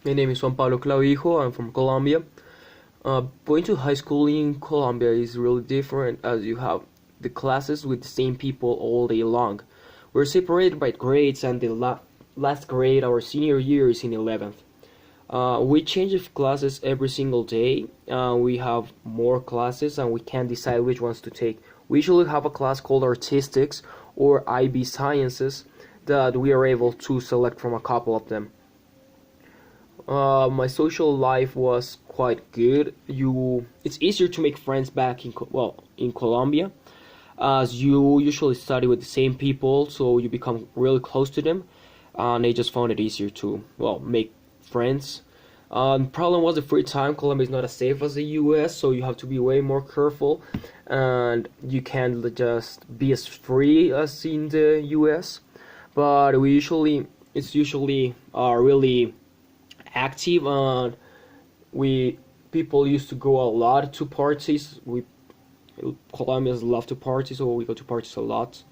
My name is Juan Pablo Clavijo. I'm from Colombia. Going to high school in Colombia is really different as you have the classes with the same people all day long. We're separated by grades, and the last grade, our senior year, is in 11th. We change of classes every single day. We have more classes, and we can't decide which ones to take. We usually have a class called Artistics or IB Sciences that we are able to select from a couple of them. My social life was quite good. It's easier to make friends back in Colombia, as you usually study with the same people, so you become really close to them, and I just found it easier to make friends. Problem was the free time. Colombia is not as safe as the U.S., so you have to be way more careful, and you can't just be as free as in the U.S. But it's usually really active, and we people used to go a lot to parties. We Colombians love to party, so we go to parties a lot,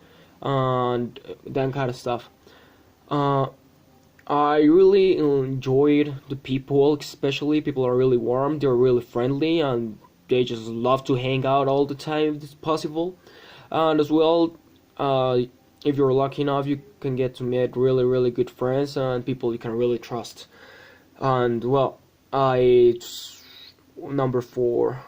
and that kind of stuff. Uh, I really enjoyed the people, especially people are really warm, they're really friendly, and they just love to hang out all the time if it's possible. And as well, if you're lucky enough, you can get to meet really, really good friends and people you can really trust. And I number four.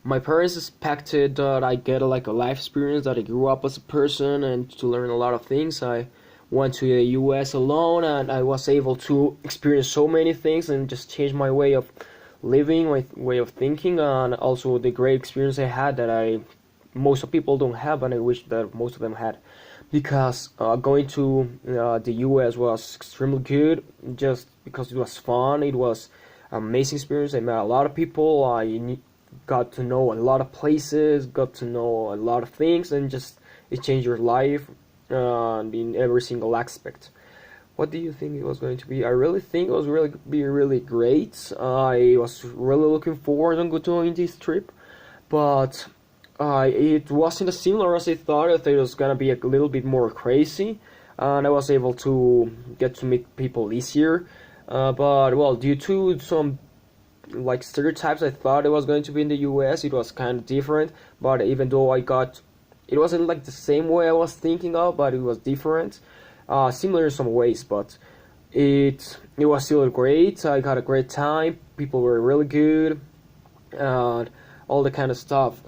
My parents expected that I get a life experience, that I grew up as a person and to learn a lot of things. I went to the US alone, and I was able to experience so many things and just change my way of living, my way of thinking, and also the great experience I had that most of people don't have, and I wish that most of them had. Because going to the US was extremely good, just because it was fun. It was an amazing experience. I met a lot of people. I got to know a lot of places, got to know a lot of things, and just it changed your life in every single aspect. What do you think it was going to be? I really think it was really great. I was really looking forward to doing this trip, but it wasn't as similar as I thought. I thought it was gonna be a little bit more crazy, and I was able to get to meet people easier. But due to some stereotypes, I thought it was going to be in the US. It was kind of different, but even though it wasn't like the same way I was thinking of, but it was different, similar in some ways. But it was still great. I had a great time. People were really good, and all the kind of stuff.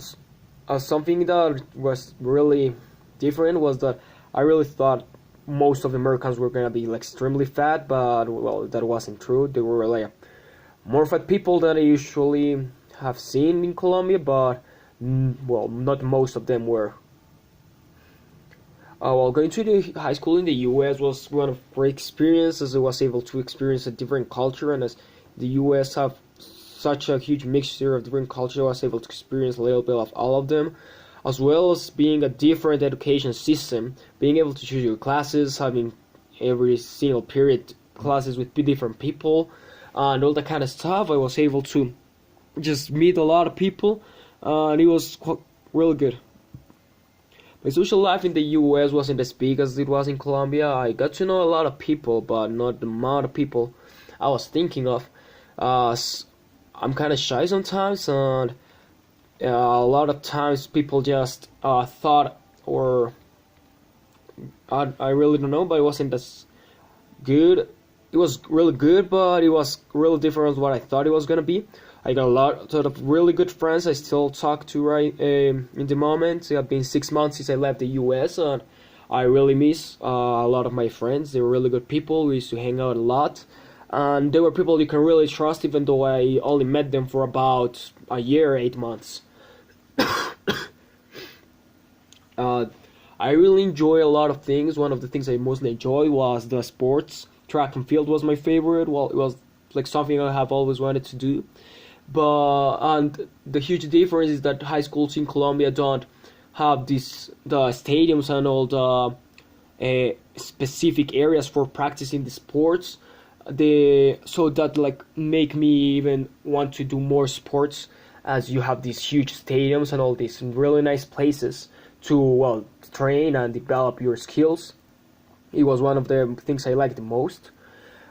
Something that was really different was that I really thought most of the Americans were gonna be extremely fat, but that wasn't true. They were more fat people than I usually have seen in Colombia, but not most of them were. Going to the high school in the U.S. was one of great experiences. I was able to experience a different culture, and as the U.S. have such a huge mixture of different cultures, I was able to experience a little bit of all of them, as well as being a different education system, being able to choose your classes, having every single period classes with different people, and all that kind of stuff. I was able to just meet a lot of people, and it was really good. My social life in the US wasn't as big as it was in Colombia. I got to know a lot of people, but not the amount of people I was thinking of. I'm kind of shy sometimes, and a lot of times people just thought, or I really don't know, but it wasn't as good. It was really good, but it was really different than what I thought it was gonna be. I got a lot of really good friends I still talk to right in the moment. It have been 6 months since I left the US, and I really miss a lot of my friends. They were really good people. We used to hang out a lot, and they were people you can really trust, even though I only met them for about a year, 8 months. I really enjoy a lot of things. One of the things I mostly enjoyed was the sports. Track and field was my favorite. It was something I have always wanted to do. And the huge difference is that high schools in Colombia don't have the stadiums and all the specific areas for practicing the sports. So that make me even want to do more sports, as you have these huge stadiums and all these really nice places to train and develop your skills. It was one of the things I liked the most.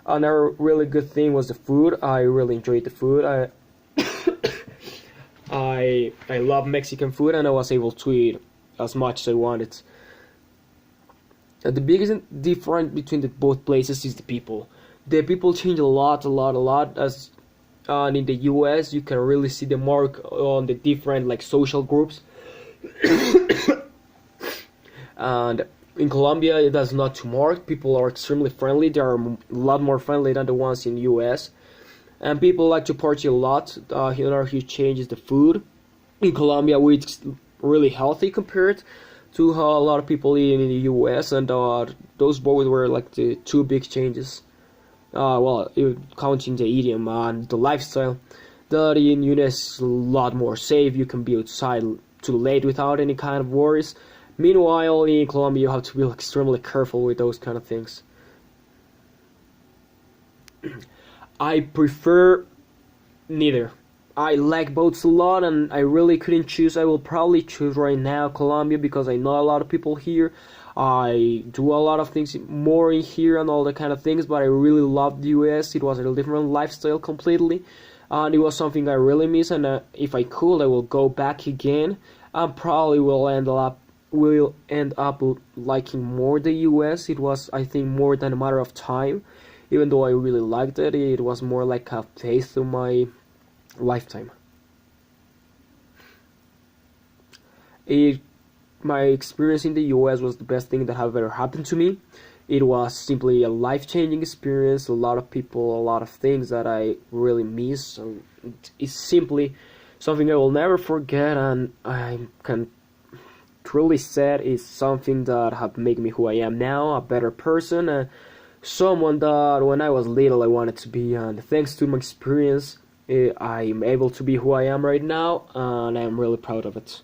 Another really good thing was the food. I really enjoyed the food. I love Mexican food, and I was able to eat as much as I wanted. The biggest difference between the both places is the people. The people change a lot, a lot, a lot. As and in the U.S., you can really see the mark on the different like social groups. And in Colombia, it does not too mark. People are extremely friendly. They are a lot more friendly than the ones in the U.S. And people like to party a lot. Another huge change is the food. In Colombia, we eat really healthy compared to how a lot of people eat in the U.S. And those both were like the two big changes. Well, counting the idiom and the lifestyle. That in U.S. is a lot more safe. You can be outside too late without any kind of worries. Meanwhile, in Colombia, you have to be extremely careful with those kind of things. I prefer neither. I like both a lot, and I really couldn't choose. I will probably choose right now Colombia because I know a lot of people here. I do a lot of things more in here and all that kind of things, but I really love the US. It was a different lifestyle completely, and it was something I really miss. And if I could, I will go back again. And probably will end up liking more the US. It was, I think, more than a matter of time. Even though I really liked it, it was more like a phase through my lifetime. My experience in the US was the best thing that have ever happened to me. It was simply a life-changing experience. A lot of people, a lot of things that I really miss. So it's simply something I will never forget, and I can truly said it's something that have made me who I am now, a better person, and someone that when I was little I wanted to be. And thanks to my experience, I'm able to be who I am right now, and I'm really proud of it.